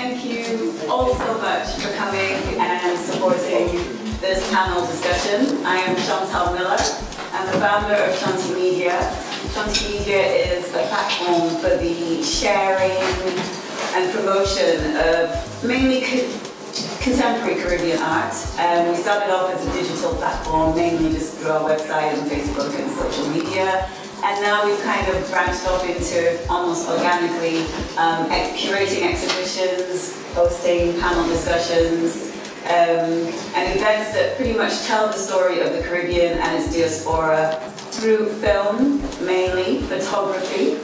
thank you all so much for coming and supporting this panel discussion. I am Chantal Miller. I'm the founder of Shanti Media. Shanti Media is a platform for the sharing and promotion of mainly contemporary Caribbean art. We started off as a digital platform, mainly just through our website and Facebook and social media. And now we've kind of branched off into almost organically curating exhibitions, hosting panel discussions, and events that pretty much tell the story of the Caribbean and its diaspora through film, mainly, photography,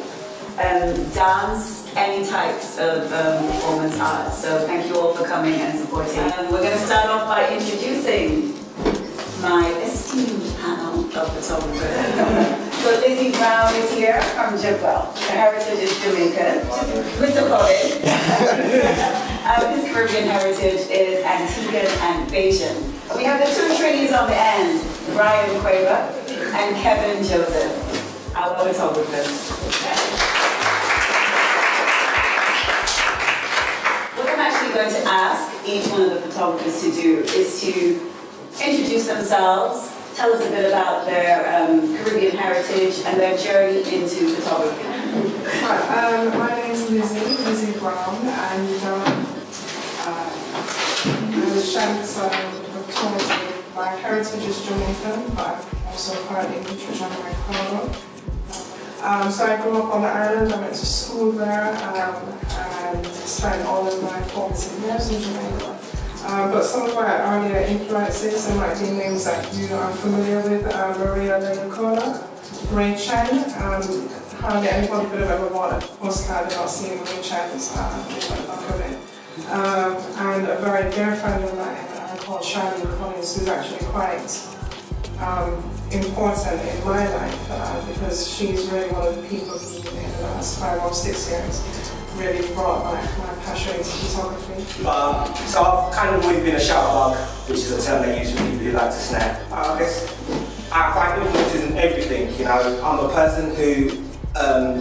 dance, any types of performance art. So thank you all for coming and supporting. We're going to start off by introducing my esteemed panel of photographers. So Lizzie Brown is here from Jibwell. Her heritage is Jamaican. Mr. Colin. His Caribbean heritage is Antiguan and Bajan. We have the two trainees on the end, Brian Quaver and Kevin Joseph, our photographers. What I'm actually going to ask each one of the photographers to do is to introduce themselves, tell us a bit about their Caribbean heritage and their journey into photography. Hi, my name is Lizzie Brown, and I'm a photographer. My heritage is Jamaican, but I'm also part English, which I'm very proud of. So I grew up on the island, I went to school there, and spent all of my formative years in Jamaica. But some of my earlier influences, there might be names that you are familiar with, Maria Lenucola, Ray Chen. Hardly anybody could have ever bought a postcard without seeing Ray Chen's back of it. And a very dear friend of mine called Charlene Collins, who's actually quite important in my life because she's really one of the people who in the last 5 or 6 years really brought my passion into photography. So I've kind of always been a shout-bug, which is a term they use for people who like to snap. I find influences in everything, you know. I'm a person who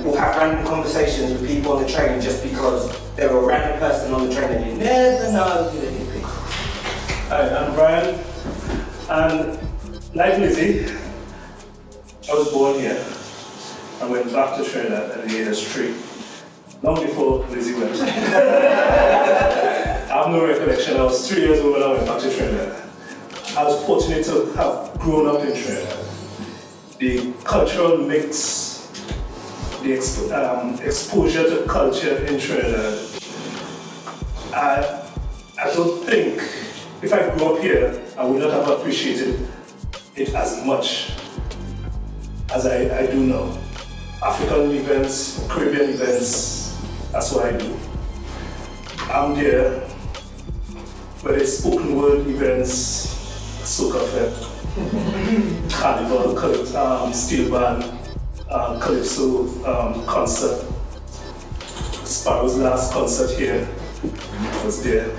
will have random conversations with people on the train just because they're a random person on the train and you never know who they be. Hi, I'm Brian, and like Lizzie, I was born here. I went back to Trinidad at the age of 3. Long before Lizzie went. I have no recollection. I was 3 years old when I went back to Trinidad. I was fortunate to have grown up in Trinidad. The cultural mix, the exposure to culture in Trinidad. I don't think, if I grew up here, I would not have appreciated it as much as I do now. African events, Caribbean events, that's what I do. I'm there, whether it's spoken word events, soca fete, carnival, steel band, calypso concert. Sparrow's last concert here was there.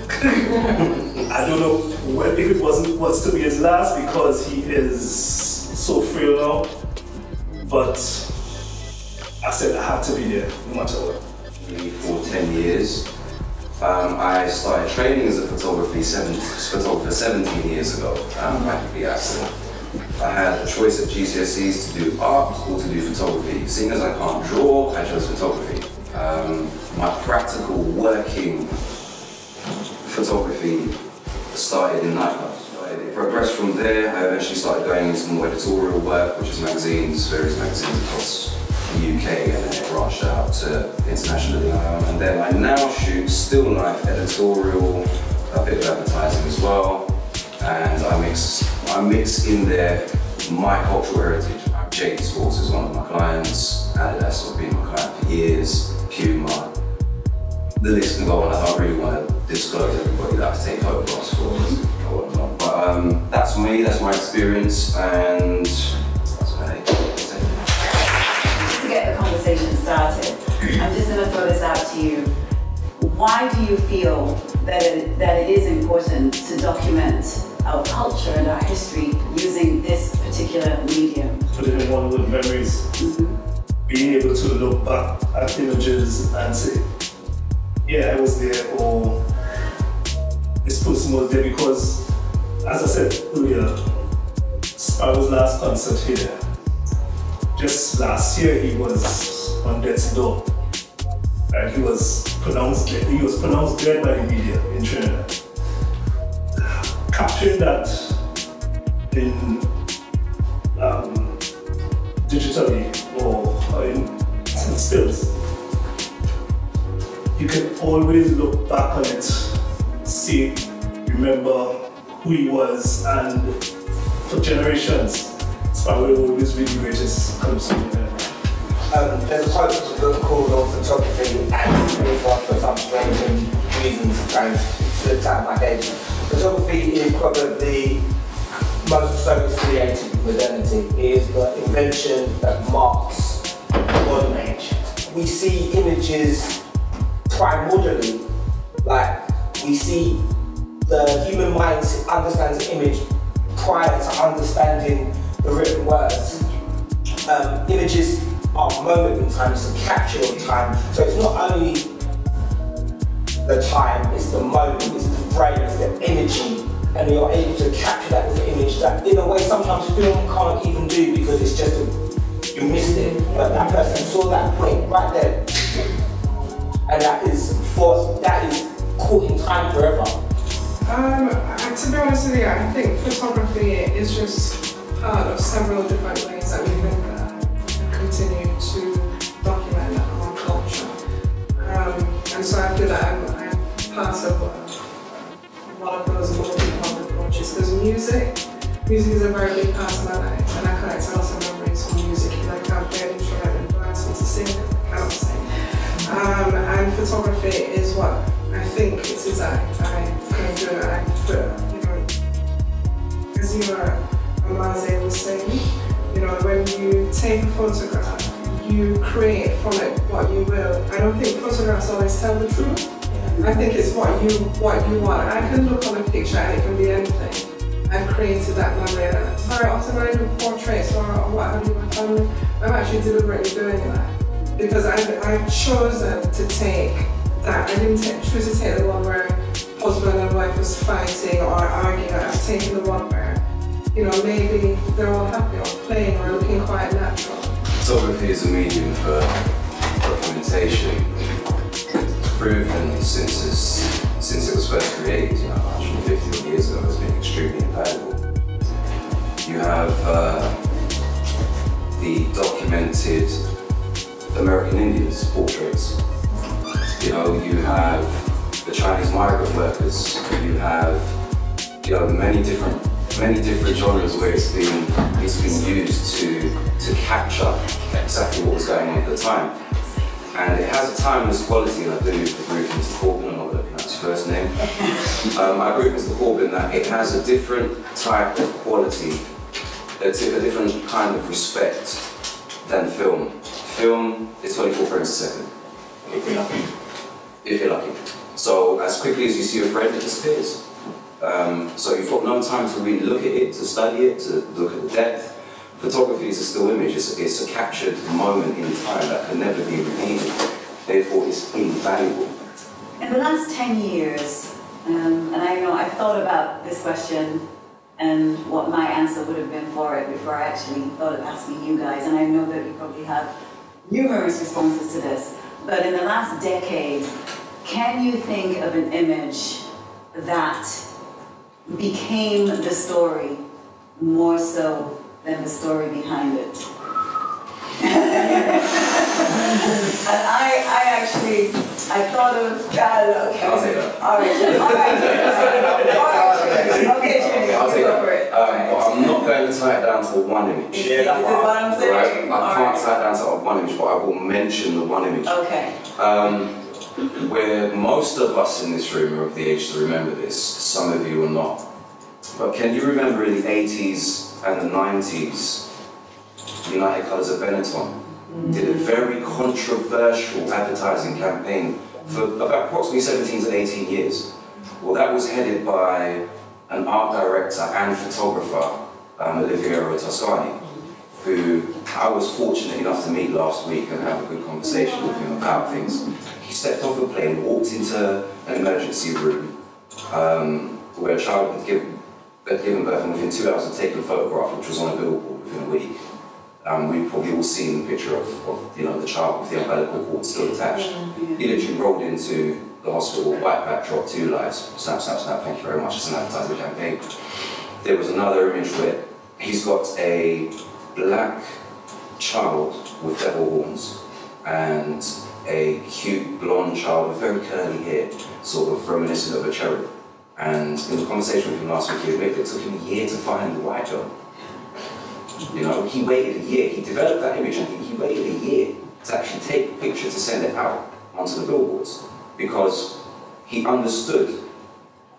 I don't know if it was to be his last because he is so frail now, but I said I had to be there no matter what. For 10 years. I started training as a photographer 17 years ago, practically accident. I had a choice at GCSEs to do art or to do photography. Seeing as I can't draw, I chose photography. My practical working photography started in nightclubs. It progressed from there. I eventually started going into more editorial work, which is magazines, various magazines across the UK, and then it branched out to internationally. And then I now shoot still life, editorial, a bit of advertising as well, and I mix in there my cultural heritage. JD Sports is one of my clients, Adidas has been my client for years, Puma. The list can go on. I don't really want to disclose everybody that I take photographs for or whatnot. But that's me, that's my experience, and that's what I do. To get the conversation started, I'm just going to throw this out to you. Why do you feel that it is important to document our culture and our history using this particular medium? Put it in one with memories. Being able to look back at images and say, yeah, I was there, or this person was there, because, as I said earlier, Sparrow's last concert here, just last year he was on death's door. And he was pronounced dead by the media in Trinidad. Capturing that in digitally or in stills, you can always look back on it, see, remember who he was, and for generations, Sparrow will always be the greatest consumer. There's a quote in the book called On Photography, and for some strange reasons kind of slipped out of my head. Photography is probably most associated with modernity. It is the invention that marks the modern age. We see images primordially, like we see the human mind understands the image prior to understanding the written words. Images are a moment in time, it's a capture of time. So it's not only the time, it's the moment, it's the frame, it's the energy, and you're able to capture that with the image that in a way sometimes film can't even do, because it's just you missed it, but that person saw that point right there, and that is caught in time forever. To be honest with you, I think photography is just part of several different ways that we can continue to document our culture. And so I feel that I'm part of one of those multi-pronged approaches, because music is a very big part of my life, and I collect a lot of memories from music. Like I've been instrumental, but I asked me to sing, I cannot sing. And photography is what I think it is I can do. As Amaze was saying, when you take a photograph, you create from it what you will. I don't think photographs always tell the truth. I think it's what you want. I can look on a picture and it can be anything. I've created that memory. Very often when I do portraits or what have you, my family, I'm actually deliberately doing that. Because I've chosen to take that. I didn't choose to take the one where husband and wife was fighting or arguing. I've taken the one where, maybe they're all happy or playing or looking quite natural. Photography is a medium for documentation. It's proven since it was first created, 150 years ago, it's been extremely invaluable. You have the documented American Indians portraits. You have the Chinese migrant workers. You have many different genres where it's been used to capture exactly what was going on at the time. And it has a timeless quality, and I do agree with Mr. Corbin, I'm not going to pronounce his first name. I agree with Mr. Corbin that it has a different type of quality, a different kind of respect than film. Film is 24 frames a second. If you're lucky. If you're lucky. So as quickly as you see a frame, it disappears. So you've got no time to really look at it, to study it, to look at the depth. Photography is a still image, it's a captured moment in time that can never be repeated. Therefore, it's invaluable. In the last 10 years, and I know I've thought about this question and what my answer would have been for it before I actually thought of asking you guys, and I know that you probably have numerous responses to this, but in the last decade, can you think of an image that became the story more so than the story behind it? And I thought of, okay. I'll take that. All right, Jenny, I'll take go for it. But I'm not going to tie it down to one image. This is what I'm saying. Right? I can't tie it down to one image, but I will mention the one image. Okay. Where most of us in this room are of the age to remember this, some of you are not. But can you remember in the 80s and the 90s, United Colours of Benetton did a very controversial advertising campaign for about approximately 17 to 18 years. Well, that was headed by an art director and photographer, Oliviero Toscani, who I was fortunate enough to meet last week and have a good conversation with him about things. He stepped off a plane, walked into an emergency room where a child had given birth, and within 2 hours had taken a photograph, which was on a billboard within a week. We've probably all seen the picture of the child with the umbilical cord still attached. He literally rolled into the hospital, white backdrop, 2 lives, snap, snap, snap, thank you very much, it's an advertising campaign. There was another image where he's got a black child with devil horns and a cute blonde child with very curly hair, sort of reminiscent of a cherub. And in the conversation with him last week, he admitted it took him a year to find the white girl. You know, he waited a year. He developed that image, and he waited a year to actually take a picture to send it out onto the billboards, because he understood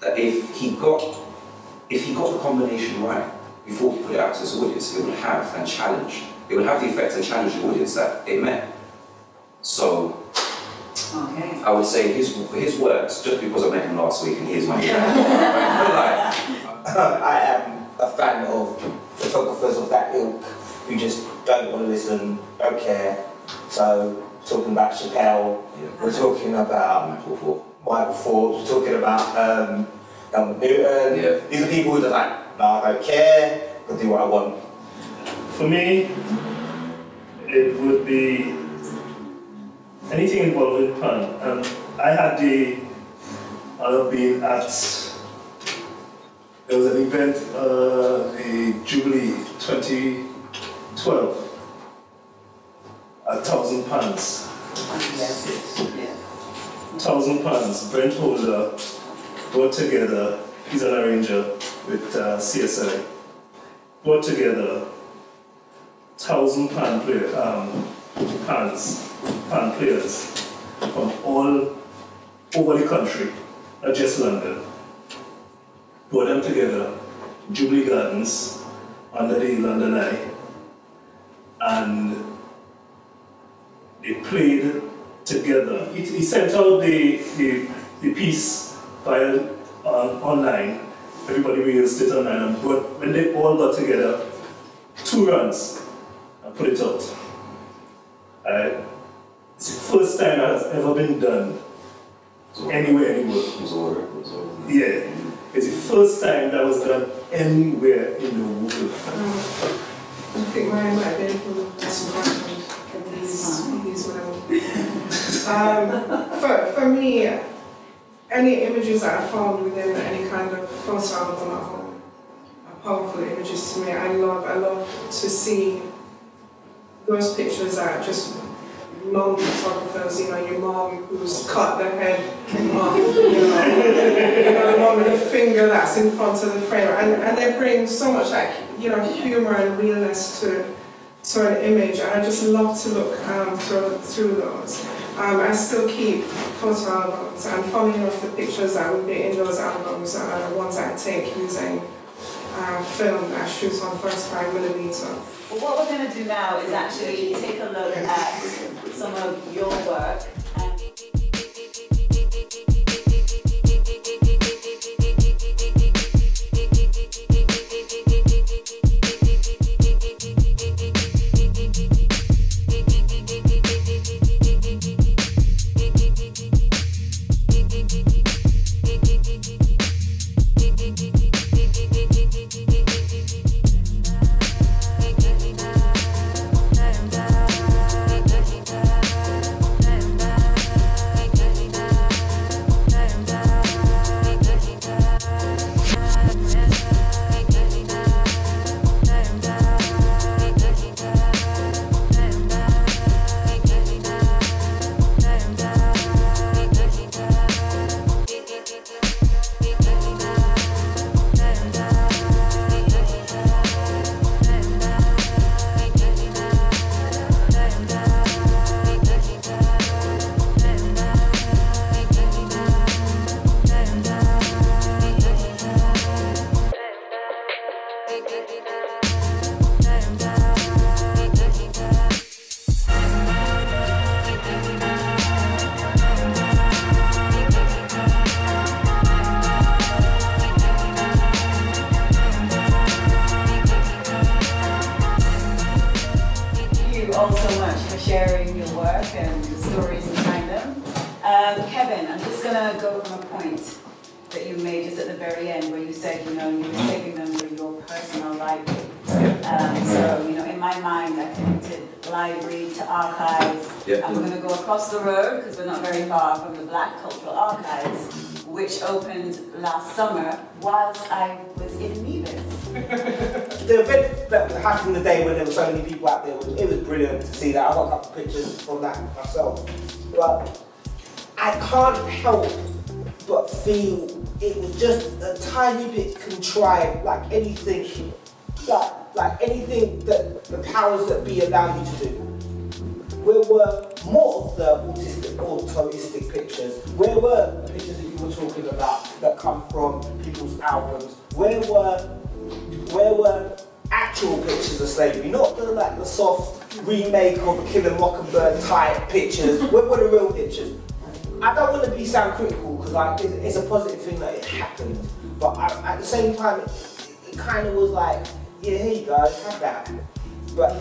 that if he got the combination right before he put it out to his audience, it would have the effect and challenge the audience that it meant. So. Okay. I would say his works, just because I met him last week and here's my I am a fan of photographers of that ilk who just don't want to listen, don't care. So, talking about Chappelle, we're talking about Michael Forbes, we're talking about Newton. These are people who are like, no, I don't care, I can do what I want. For me, it would be anything involving pun. And I had the honor of being at, there was an event, the Jubilee 2012, 1,000 pounds. Yes. 1,000 pounds. Brent Holder brought together, he's an arranger with CSI, brought together 1,000 pan players from all over the country, not just London. Brought them together, Jubilee Gardens, under the London Eye, and they played together. He sent out the piece via online. Everybody rehearsed it online, and when they all got together, 2 runs and put it out. It's the first time that has ever been done anywhere in the world. Yeah, it's the first time that was done anywhere in the world. I think mine might be able to for me, any images that I found within any kind of photo album at home are powerful images to me. I love to see those pictures that just non-photographers, your mom who's cut their head off, the mom with a finger that's in front of the frame, and they bring so much humor and realness to an image, and I just love to look through those. I still keep photo albums, and funny enough, the pictures that would be in those albums are the ones I take using film that I shoot on 35mm. Well, what we're going to do now is actually take a look at some of your work. you all so much for sharing your work and the stories behind them. Kevin, I'm just going to go from a point that you made just at the very end where you said, you know, you were saving them for your personal library. So, you know, in my mind, I connected library to archives. Yep. And we're going to go across the road because we're not very far from the Black Cultural Archives, which opened last summer whilst I was in Nevis. The event that happened the day when there were so many people out there, it was brilliant to see that. I got a couple of pictures from that myself. But I can't help but feel it was just a tiny bit contrived, like anything, like anything that the powers that be allow you to do. Where were more of the autoistic pictures? Where were the pictures that you were talking about that come from people's albums? Where were actual pictures of slavery? Not the soft remake of Kill a Mockingbird type pictures. Where were the real pictures? I don't want to sound critical because it's a positive thing that it happened, but at the same time, it kind of was like, yeah, here you go, have that. But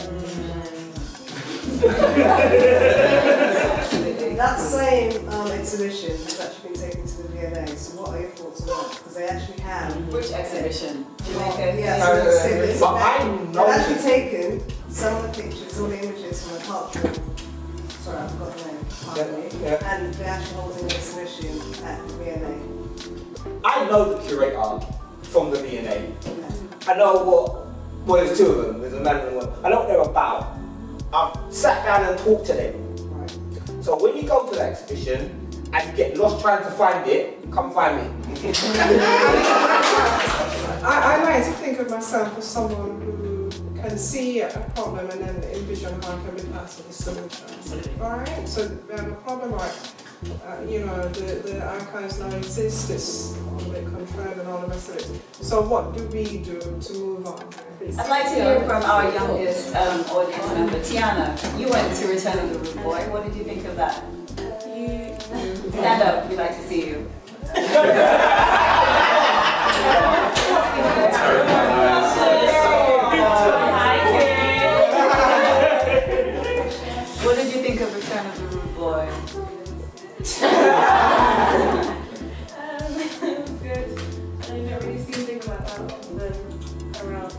that same exhibition has actually been taken to the V&A. So what are your thoughts on that? Because they actually have. Which exhibition? Jamaica? Yeah, so exhibits. But I know they've actually taken some of the pictures, all the images from the cultural. Sorry, I forgot the name. Pardon me. Yeah. And they're actually holding an exhibition at the V&A. I know the curator from the V&A. Yeah. I know well, there's two of them, there's a man and a woman. I know what they're about. I've sat down and talked to them. Right. So when you go to the exhibition and you get lost trying to find it, come find me. I like to think of myself as someone who can see a problem and then envision how it can be passed to the solution. Alright? So a problem like, you know, the archives now exist, it's all a bit contrived and all the rest of it. So what do we do to move on? I'd like to hear from our youngest audience member, Tiana. You went to Return of the Rude Boy. What did you think of that? Stand up, we'd like to see you. What did you think of Return of the Rude Boy? It was good. I never really seen things like that around.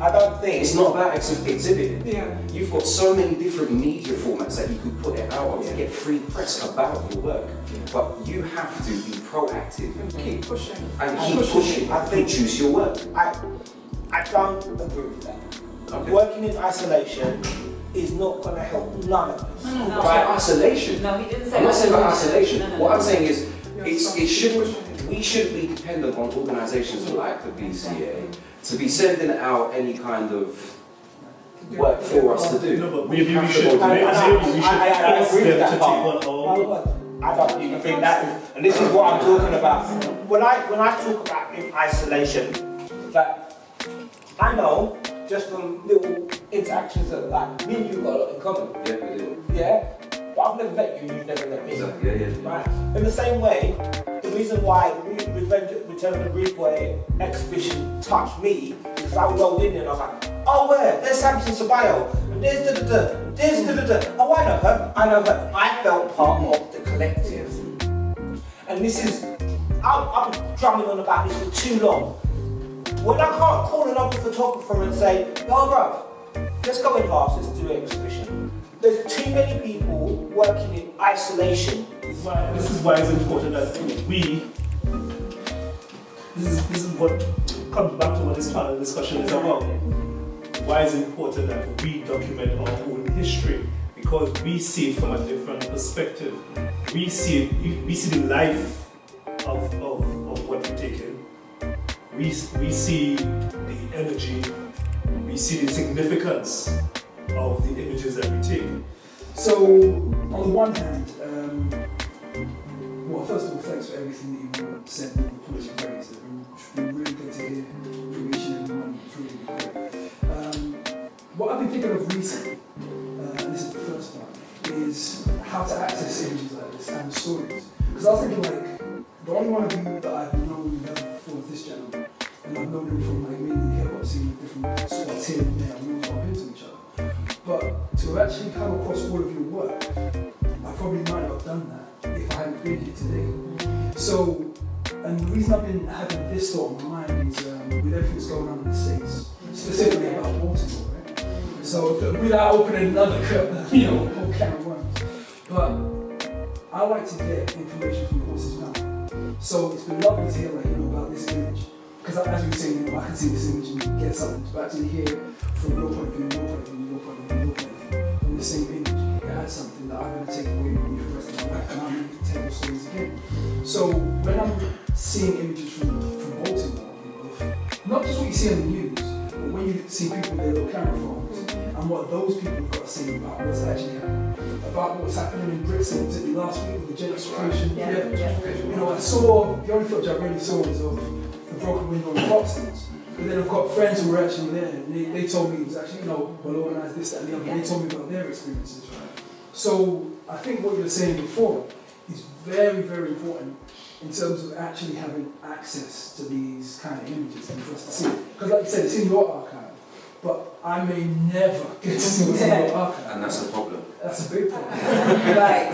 I don't think It's not about exhibiting. Yeah. You've got so many different media formats that you could put it out on to get free press about your work. But you have to be proactive And keep pushing. and keep pushing and produce your work. I don't agree with that. Okay. Working in isolation is not going to help none of us. No. It's about isolation. No, he didn't say I'm not saying about isolation. No. What I'm saying is, we shouldn't be dependent on organisations like the BCA to be sending out any kind of work for us to do. No, but maybe we I should force them agree with to that take part. on all. I don't even think that is, and this is what I'm talking about. When I talk about in isolation, that I know just from little interactions that like me and you got a lot in common. Yeah, we do. Yeah? But I've never met you, you've never met me. Exactly. Yeah. Right? In the same way, the reason why Return of the Rude Boy exhibition touched me is I rolled in there and I was like, oh where? There's Samson Sabayo, and there's there's oh I know her. I felt part of the collective. And this is, I've been drumming on about this for too long. When I can't call another photographer and say, yo bro, let's go in halves, let's do an exhibition. There's too many people working in isolation. This is why it's important that this is what comes back to what this panel discussion is about. Why it's important that we document our own history, because we see it from a different perspective. We see the life of what we take in. We see the energy, we see the significance of the images that we take. So, on the one hand, well, first of all, thanks for everything that you said and the points you raised. It's been really good to hear from each and every one. It's really great. What I've been thinking of recently, and this is the first part, is how to access images like this and stories. Because I was thinking, like, the only one of you that I've known before is this gentleman, and I've known him from like mainly hip hop. obviously with different sort of here and there, we all bump into each other. But to actually come across all of your work, I probably might not have done that if I hadn't been here today. So, and the reason I've been having this thought on my mind is with everything that's going on in the States, specifically about Baltimore, right? So, without opening another whole can of worms, but I like to get information from the horse's mouth. So it's been lovely to hear about this image, because as you were saying, I can see this image and get something, but actually hear it from your point of view, your point of view, your point of view, your point of view, from the same image, it adds something that I'm going to take away with me for the rest of my life, and I'm going to tell those stories again. So when I'm seeing images from Baltimore, not just what you see on the news, but when you see people with their little camera phones, and what those people have got to say about what's actually happening, about what's happening in Brixton, was it last week with the gentrification? Yeah. I saw, the only footage I really saw was of the broken window in Foxtons. But then I've got friends who were actually there, and they told me it was actually, well organised, this, that, and the other. They told me about their experiences. So I think what you were saying before is very, very important in terms of actually having access to these kind of images and for us to see it. Because like you said, it's in your archive, but I may never get to see what's in your archive. And that's the problem. That's a big problem. Right.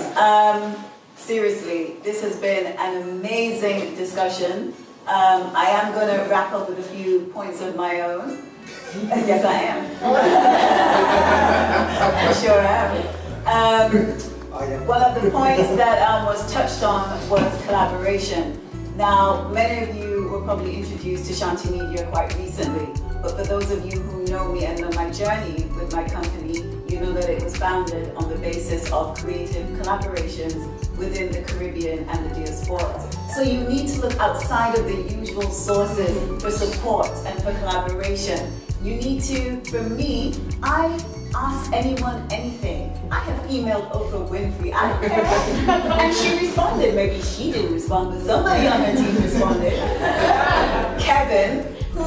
Seriously, this has been an amazing discussion. I am going to wrap up with a few points of my own. Yes, I am. I sure am. One of the points that was touched on was collaboration. Now, many of you were probably introduced to Shanti Media quite recently, but for those of you who know me and know my journey with my company, you know that it was founded on the basis of creative collaborations within the Caribbean and the diaspora. So you need to look outside of the usual sources for support and for collaboration. You need to, for me, I ask anyone anything. I have emailed Oprah Winfrey, I don't care. And she responded. Maybe she didn't respond, but somebody on her team responded. Kevin, who,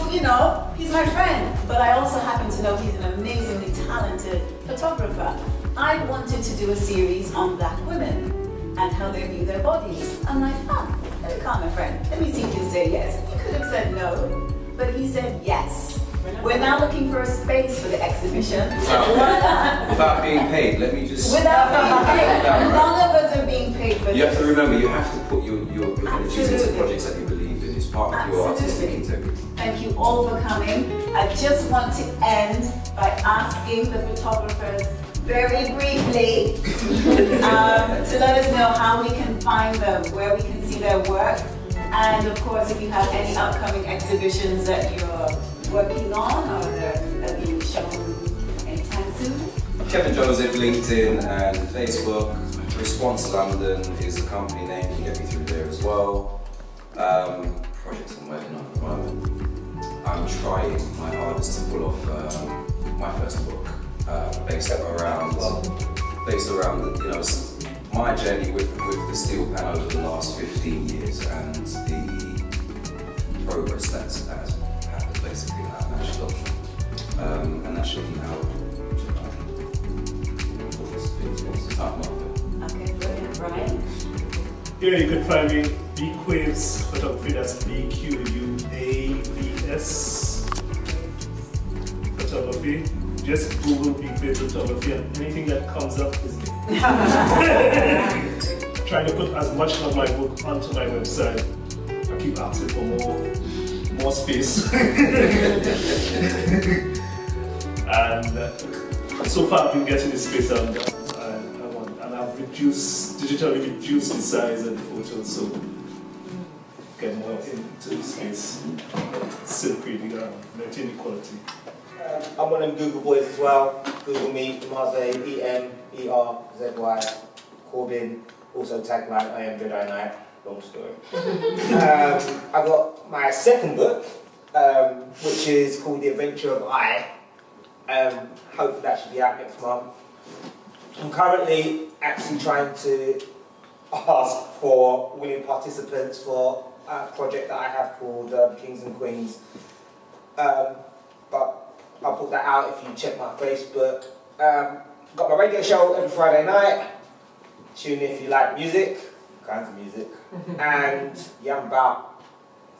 he's my friend, but I also happen to know he's an amazingly talented photographer. I wanted to do a series on Black women and how they view their bodies. I'm like, let me call my friend. Let me see if he'll say yes. He could have said no, but he said yes. We're now looking for a space for the exhibition. Without being paid, let me just... Without being paid. None of us are being paid for this. You have to remember, you have to put your energies into projects that you believe in. It's part of your artistic integrity. Thank you all for coming. I just want to end by asking the photographers very briefly to let us know how we can find them, where we can see their work, and of course if you have any upcoming exhibitions that you're working on or that are being shown anytime soon. Kevin Joseph, LinkedIn and Facebook. Response London is the company name, you can get me through there as well. Projects I'm working on at the moment. I'm trying my hardest to pull off my first book, based around my journey with the steel pan over the last 15 years and the progress that's happened basically in that national adoption. And that should be now. Okay, brilliant. Brian? Yeah, you can find me BQuaves Photography, that's BQUAVS Photography. Just Google BQuaves Photography and anything that comes up is me. Trying to put as much of my book onto my website. I keep asking for more space. And so far I've been getting the space and I've digitally reduced the size of the photos so get more into the space. Still pretty maintain the quality. I'm one of them Google boys as well. Google me, Marze, EMERZY, Corbin, also tagline, I am Jedi Knight. Long story. I got my second book, which is called The Adventure of I. Hopefully that should be out next month. I'm currently actually trying to ask for willing participants for a project that I have called Kings and Queens. But I'll put that out if you check my Facebook. Got my radio show every Friday night. Tune in if you like music, kinds of music. And yeah, I'm about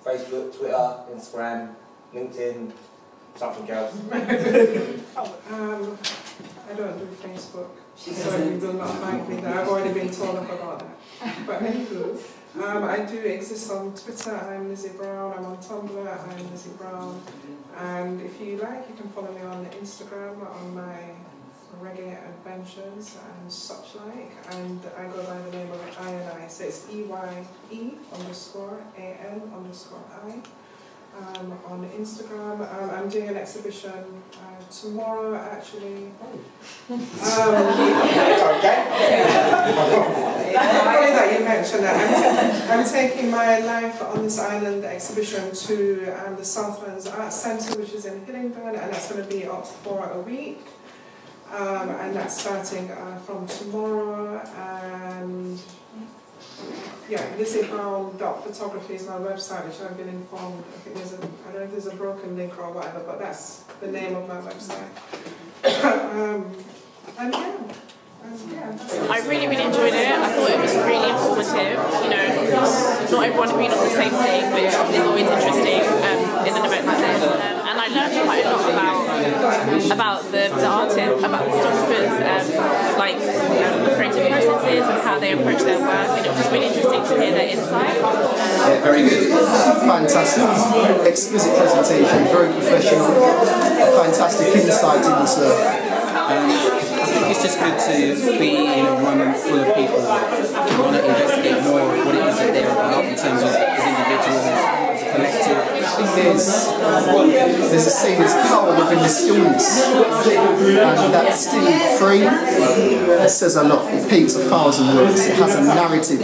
Facebook, Twitter, Instagram, LinkedIn, something else. I don't do Facebook, so you will not find me there. I've already been told off about that. But anywho, I do exist on Twitter. I'm Lizzie Brown. I'm on Tumblr. I'm Lizzie Brown. And if you like, you can follow me on Instagram on my reggae adventures and such like. And I go by the name of I&I. So it's EYE_AN_I. On Instagram. I'm doing an exhibition tomorrow, actually. Funny that you mentioned that. I'm taking my Life on This Island exhibition to the Southlands Arts Centre, which is in Hillingdon, and that's going to be up for a week. And that's starting from tomorrow. And yeah, LizzieBrown.photography is my website, which I've been informed. I think I don't know if there's a broken link or whatever, but that's the name of my website. And yeah. I really enjoyed it. I thought it was really informative. You know, not everyone agreed on the same thing, which is always interesting in an event like this. And I learned quite a lot about the artists, about the photographers, creative processes and how they approach their work. And it was just really interesting to hear their insight. Yeah, very good. Fantastic. Exquisite presentation, very professional. Fantastic insight into I think it's just good to be in a room full of people who want to investigate more of what it is that they're about in terms of as individuals, as a collective. I think there's a saying, there's power within the stillness, and that still frame, it says a lot. It paints 1,000 words. It has a narrative.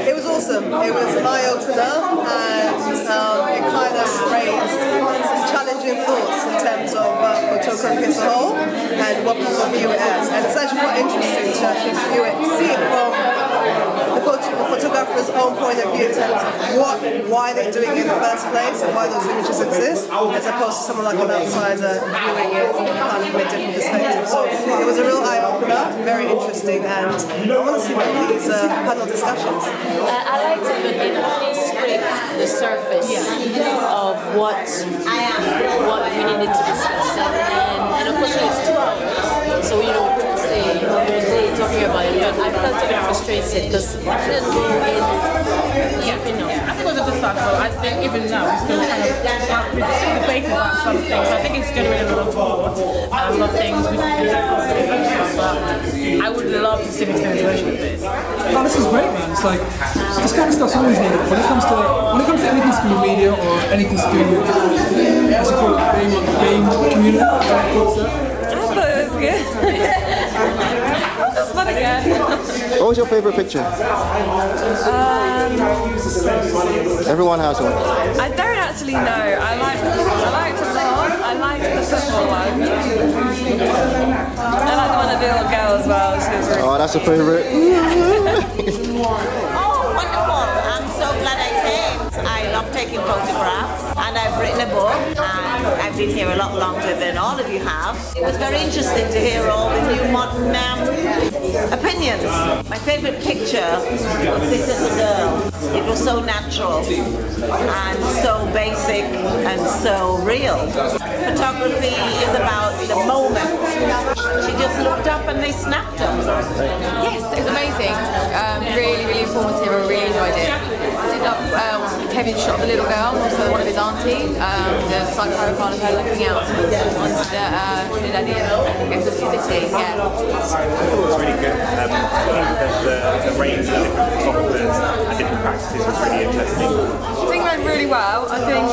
It was awesome. It was an eye-opener, and it kind of raised some challenging thoughts in terms of photography as a whole and what people view it as. And it's actually quite interesting to actually view it, see it from the photographer's own point of view in terms of why they're doing it in the first place and why those images exist, as opposed to someone like an outsider viewing it kind of from a different perspective. So it was a real eye-opener, very interesting, and I want to see more of these panel discussions. I liked it, but it only scraped the surface of what we needed to discuss. And of course, it's 2 hours, so you know, people say a day talking about it, but I felt a bit frustrated because I didn't go in enough. I think it was a good start, though. I think even now we're still kind of debating about some things. So I think it's generated a lot of thought, a lot of things we can do, but I would love to see an extended version of this. Oh, this is great, man. It's like, this kind of stuff's always needed. When it comes to anything to do with media or anything to do with, what's it called, game community, I thought it was good. That's fun again. What was your favourite picture? Everyone has one. I don't actually know. I liked a lot. I liked the football one. I liked the one of the little girl as well. She was really that's a favourite. Oh, wonderful. I'm so glad I came. I love taking photographs, and I've written a book, and I've been here a lot longer than all of you have. It was very interesting to hear all the new modern opinions. My favourite picture was this little girl. It was so natural and so basic and so real. Photography is about the moment. She just looked up and they snapped her. Yes, it was amazing. Really informative. I really enjoyed it. I did love Kevin shot the little girl, also one of his auntie, the side profile of her looking out onto the city. Yeah. I thought it was really good. The range of different photographers and different practices was really interesting. I think it went really well. I think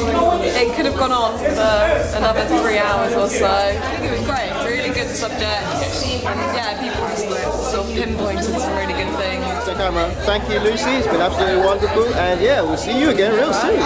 it could have gone on for another 3 hours or so. I think it was great. Really good subject. And yeah, people just sort of pinpointed some really good things. Thank you, Lucy. It's been absolutely wonderful. And yeah, we'll see you again real soon.